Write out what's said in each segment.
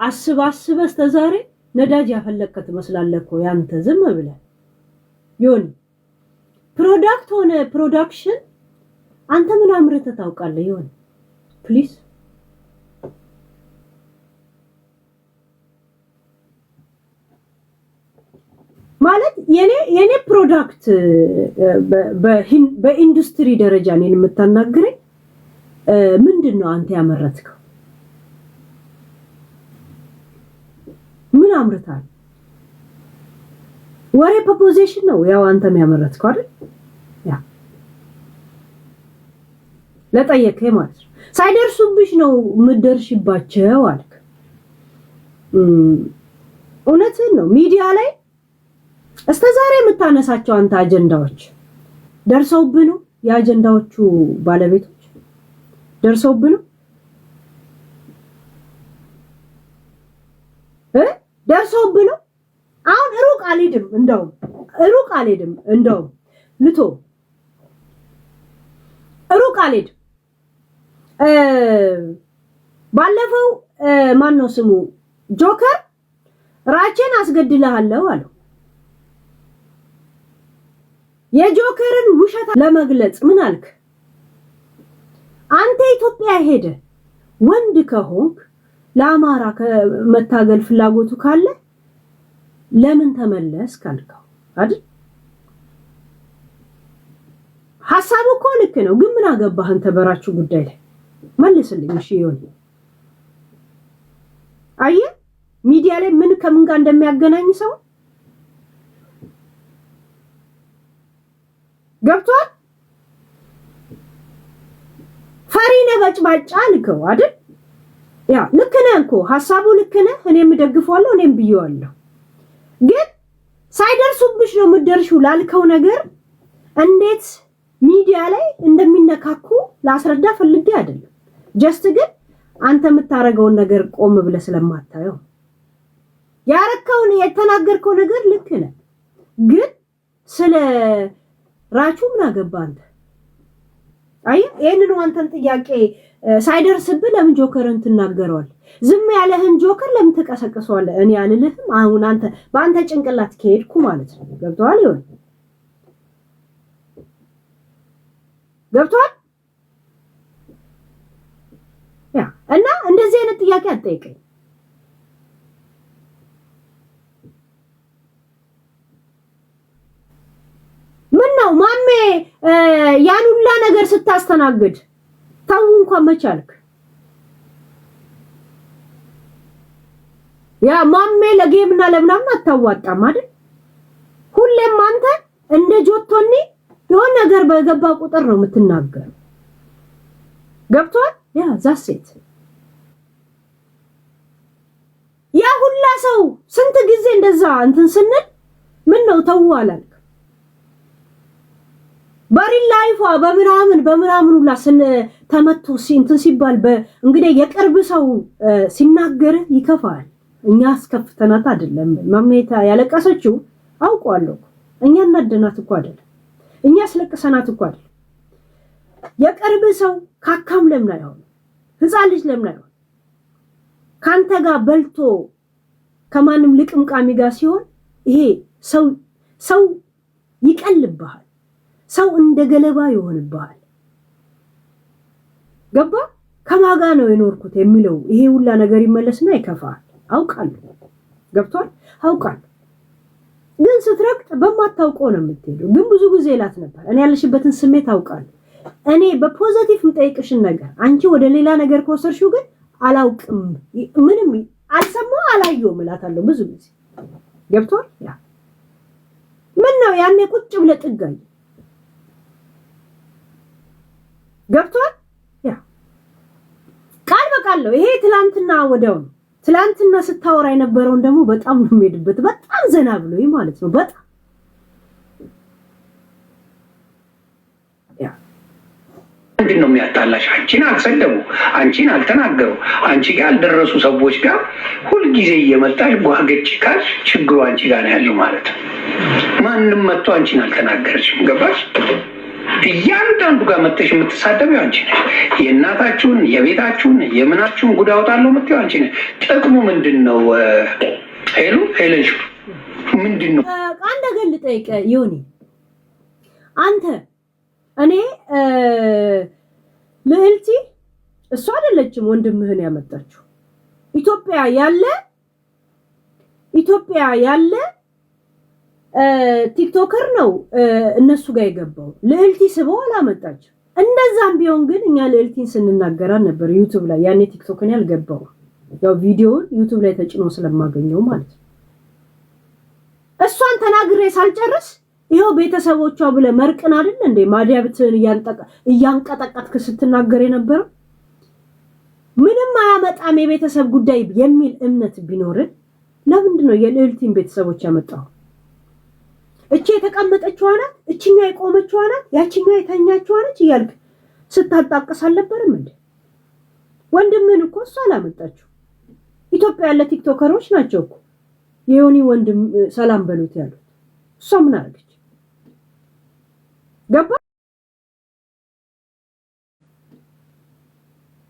አስባስበ ተዛሬ ነዳጅ ያፈለቀ ትመስላለህ እኮ ያንተ ዝም ብለህ ዮኒ ፕሮዳክት ሆነ ፕሮዳክሽን አንተ ምን አምርተህ ታውቃለህ ዮኒ ፕሊዝ ማለት የኔ ፕሮዳክት በኢንዱስትሪ ደረጃ ነን የምታናግረኝ ምንድነው አንተ ያመረትከው ምን አምርታል ወሬ ፕሮፖዚሽን ነው ያው አንተም ያመረትከው አይደል ያ ለጠየቀኝ ማለት ሳይደርሱብሽ ነው ምደርሽባቸው አልክ እውነትን ነው ሚዲያ ላይ እስከዛሬ የምታነሳቸው አንተ አጀንዳዎች ደርሰውብህ ነው የአጀንዳዎቹ ባለቤቶች ደርሰውብህ ነው ደርሰውብህ ነው አሁን ሩቅ አልሄድም እንደው ልቶ ሩቅ አልሄድም ባለፈው ማን ነው ስሙ ጆከር ራቼን አስገድልሃለሁ አለው የጆከርን ውሸት ለመግለጽ ምን አልክ አንተ ኢትዮጵያ ሄደ ወንድ ከሆንክ ለአማራ ከመታገል ፍላጎቱ ካለ ለምን ተመለስ ካልከው አይደል ሐሳቡ እኮ ልክ ነው ግን ምን አገባህ አንተ በራቹ ጉዳይ ላይ መልስልኝ እሺ ይሁን አየህ ሚዲያ ላይ ምን ከምን ጋር እንደሚያገናኝ ሰው ገብቷል ፈሪነ በጭባጫ ልከው አይደል ያ ልክ ነህ እኮ ሐሳቡ ልክ ነህ እኔም ደግፈዋለሁ እኔም ብየዋለሁ ግን ሳይደርሱብሽ ነው ምደርሽው ላልከው ነገር እንዴት ሚዲያ ላይ እንደሚነካኩ ላስረዳ ፈልጌ አይደለም ጀስት ግን አንተ የምታረገውን ነገር ቆም ብለህ ስለማታየው ያረከውን የተናገርከው ነገር ልክ ነህ ግን ስለ ራቹ ምን አገባ አንተ አይ ይሄንን አንተን ጥያቄ ሳይደርስብህ ለምን ጆከርን ትናገረዋል ዝም ያለህን ጆከር ለምን ተቀሰቀሰዋለህ እኔ አልልህም አሁን አንተ በአንተ ጭንቅላት ከሄድኩ ማለት ነው ገብቷል ይሆን ገብቷል ያ እና እንደዚህ አይነት ጥያቄ አትጠይቀኝ ምነው ማሜ ያን ሁላ ነገር ስታስተናግድ ታው እንኳን መቻልክ ያ ማሜ ለጌምና ለምናምን አታዋጣም አይደል ሁሌም አንተ እንደ ጆቶኒ የሆነ ነገር በገባ ቁጥር ነው የምትናገር ገብቷል ያ ዛሴት ያ ሁላ ሰው ስንት ጊዜ እንደዛ እንትን ስንል ምን ነው ተዋላል ባሪ ላይፏ በምናምን ሁላ ስን ተመቶ እንትን ሲባል እንግዲህ የቅርብ ሰው ሲናገር ይከፋል እኛ አስከፍተናት አይደለም ማሜታ ያለቀሰችው አውቀዋለሁ እኛ እናደናት እኮ አይደለም እኛ ስለቀሰናት እኮ አይደለም የቅርብ ሰው ካካም ለምን አይሆን ህፃን ልጅ ለምን አይሆን ካንተ ጋር በልቶ ከማንም ልቅምቃሚ ጋር ሲሆን ይሄ ሰው ይቀልብሃል ሰው እንደ ገለባ ይሆንብሃል ገባ ከማጋ ነው የኖርኩት የሚለው ይሄ ሁላ ነገር ይመለስና ይከፋል አውቃለሁ ገብቷል አውቃለሁ ግን ስትረቅጥ በማታውቀው ነው የምትሄደው ግን ብዙ ጊዜ ላት ነበር እኔ ያለሽበትን ስሜት አውቃለሁ እኔ በፖዚቲቭ ምጠይቅሽን ነገር አንቺ ወደ ሌላ ነገር ኮሰርሽው ግን አላውቅም ምንም አልሰማው አላየው እላታለሁ ብዙ ጊዜ ገብቷል ያ ምን ነው ያኔ ቁጭ ብለ ጥጋይ ገብቷል ያ ቃል በቃል ነው ይሄ ትላንትና ወዲያው ትላንትና ስታወራ የነበረውን ደግሞ በጣም ነው የሚሄድበት በጣም ዘና ብሎኝ ማለት ነው በጣም ያ ምንድነው የሚያጣላሽ አንቺን አልሰደቡ አንቺን አልተናገሩ አንቺ ጋር አልደረሱ ሰዎች ጋር ሁሉ ጊዜ እየመጣሽ ጓገጭ ካል ችግሩ አንቺ ጋር ነው ያለው ማለት ነው ማንንም መጥቶ አንቺን አልተናገረሽም ገባሽ እያንዳንዱ ጋር መጥተሽ የምትሳደቢው አንቺ ነሽ። የእናታችሁን የቤታችሁን የምናችሁን ጉድ አውጣለሁ የምትይው አንቺ ነሽ። ጥቅሙ ምንድን ነው? ሄለንሽ ምንድን ነው? አንድ ነገር ልጠይቅህ ዮኒ፣ አንተ እኔ ልዕልቲ እሷ አይደለችም ወንድምህን ያመጣችው። ኢትዮጵያ ያለ ቲክቶከር ነው እነሱ ጋር የገባው። ልዕልቲ ስበው አላመጣችው። እንደዛም ቢሆን ግን እኛ ልዕልቲን ስንናገራን ነበር ዩቲዩብ ላይ። ያኔ ቲክቶክን ያልገባው ያው ቪዲዮውን ዩቲዩብ ላይ ተጭኖ ስለማገኘው ማለት ነው። እሷን ተናግሬ ሳልጨርስ ይሄው ቤተሰቦቿ ብለ መርቅን አይደል እንዴ ማዲያብትን እያንቀጠቀጥክ ስትናገር የነበረው? ምንም አያመጣም የቤተሰብ ጉዳይ የሚል እምነት ቢኖርን ለምንድን ነው የልዕልቲን ቤተሰቦች ያመጣው? እቺ የተቀመጠችው ናት፣ እቺኛ የቆመችው ናት፣ ያቺኛ የተኛችው ናት እያልክ ስታጣቅስ አልነበረም እንዴ? ወንድምን እኮ እሷ አላመጣችው። ኢትዮጵያ ያለ ቲክቶከሮች ናቸው እኮ የዮኒ ወንድም ሰላም በሉት ያሉት። እሷ ምን አደረገች?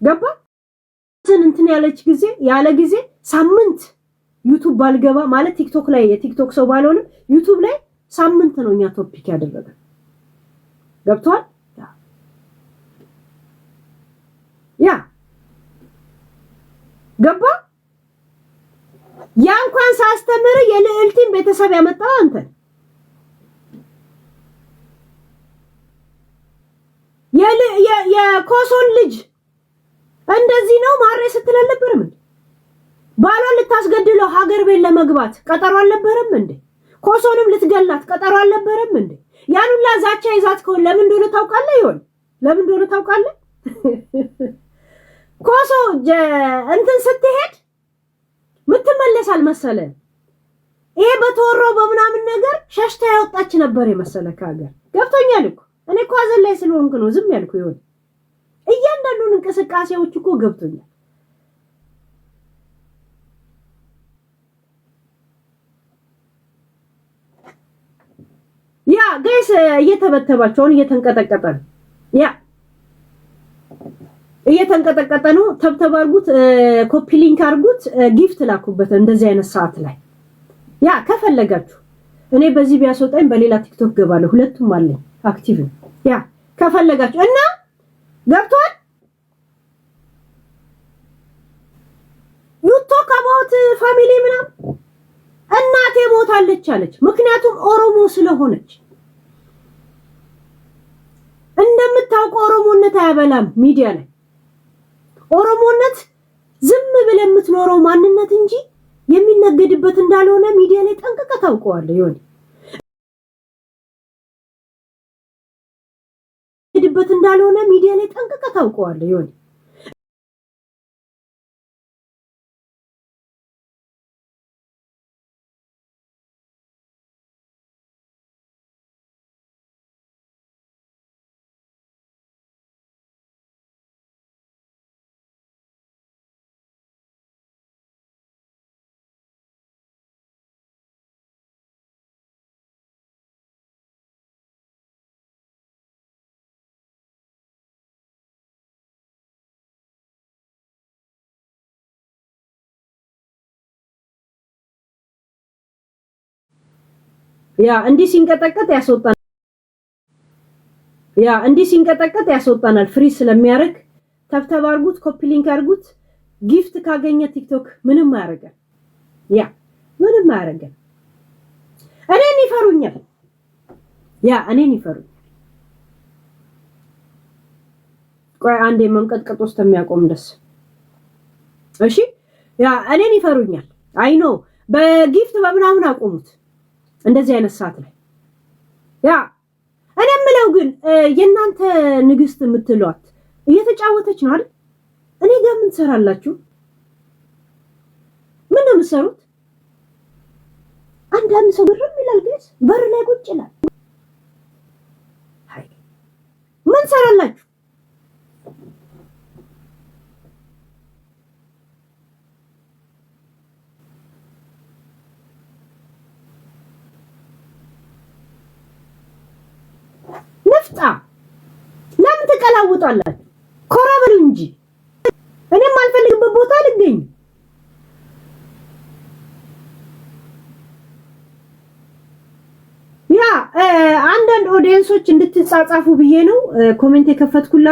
ገባ እንትን ያለ ጊዜ ሳምንት ዩቲዩብ ባልገባ ማለት ቲክቶክ ላይ የቲክቶክ ሰው ባልሆንም ዩቲዩብ ላይ ሳምንት ነው እኛ ቶፒክ ያደረገ። ገብቷል? ያ ገባ። ያ እንኳን ሳስተምር የልዕልቲን ቤተሰብ ያመጣው አንተ የኮሶን ልጅ እንደዚህ ነው ማሬ ስትል አልነበረም እንዴ? ባሏን ልታስገድለው ሀገር ቤት ለመግባት ቀጠሮ አልነበረም እንዴ? ኮሶንም ልትገላት ቀጠሮ አልነበረም እንዴ? ያን ሁላ ዛቻ ይዛት ከሆነ ለምን እንደሆነ ታውቃለህ? ለምን እንደሆነ ታውቃለህ? ኮሶ እንትን ስትሄድ ምትመለስ አልመሰለም። ይሄ በተወራው በምናምን ነገር ሸሽታ ያወጣች ነበር የመሰለ ከሀገር። ገብቶኛል እኮ እኔ እኮ አዘን ላይ ስለሆንክ ነው ዝም ያልኩ። እያንዳንዱን እንቅስቃሴዎች እኮ ገብቶኛል። ያ ጋይስ እየተበተባቸውን እየተንቀጠቀጠ ነው። እየተንቀጠቀጠ ነው። ተብተብ አድርጉት፣ ኮፒ ሊንክ አድርጉት፣ ጊፍት ላኩበት እንደዚህ አይነት ሰዓት ላይ። ያ ከፈለጋችሁ እኔ በዚህ ቢያስወጣኝ በሌላ ቲክቶክ ገባለሁ። ሁለቱም አለኝ አክቲቭ። ያ ከፈለጋችሁ እና ገብቷል። ዩ ቶክ አባውት ፋሚሊ ምናምን እናቴ ሞታለች አለች። ምክንያቱም ኦሮሞ ስለሆነች። እንደምታውቀው ኦሮሞነት አያበላም ሚዲያ ላይ። ኦሮሞነት ዝም ብለህ የምትኖረው ማንነት እንጂ የሚነገድበት እንዳልሆነ ሚዲያ ላይ ጠንቅቀህ ታውቀዋለህ። ይሆን የሚነገድበት እንዳልሆነ ሚዲያ ላይ ጠንቅቀህ ታውቀዋለህ። ይሆን ያ እንዲህ ሲንቀጠቀጥ ያስወጣናል። ፍሪ ስለሚያደርግ ተብተብ አድርጉት፣ ኮፒ ሊንክ አድርጉት። ጊፍት ካገኘ ቲክቶክ ምንም አያደርገን። ያ ምንም አያደርገን። እኔን ይፈሩኛል። ቆይ አንዴ መንቀጥቀጥ ውስጥ የሚያቆም ደስ። እሺ ያ እኔን ይፈሩኛል። አይ ኖ በጊፍት በምናምን አቆሙት እንደዚህ አይነት ሰዓት ላይ። ያ እኔ የምለው ግን የእናንተ ንግስት የምትሏት እየተጫወተች ነው አይደል? እኔ ጋር ምን ትሰራላችሁ? ምን ነው የምትሰሩት? አንዳንድ ሰው ግርም ይላል፣ ግን በር ላይ ቁጭ ይላል። አይ ምን ትሰራላችሁ? ንፍጣ ለምን ተቀላውጣላችሁ? ኮረበሉ እንጂ እኔም አልፈልግበት ቦታ ልገኝ። ያ አንዳንድ ኦዲየንሶች እንድትጻጻፉ ብዬ ነው ኮሜንት የከፈትኩላ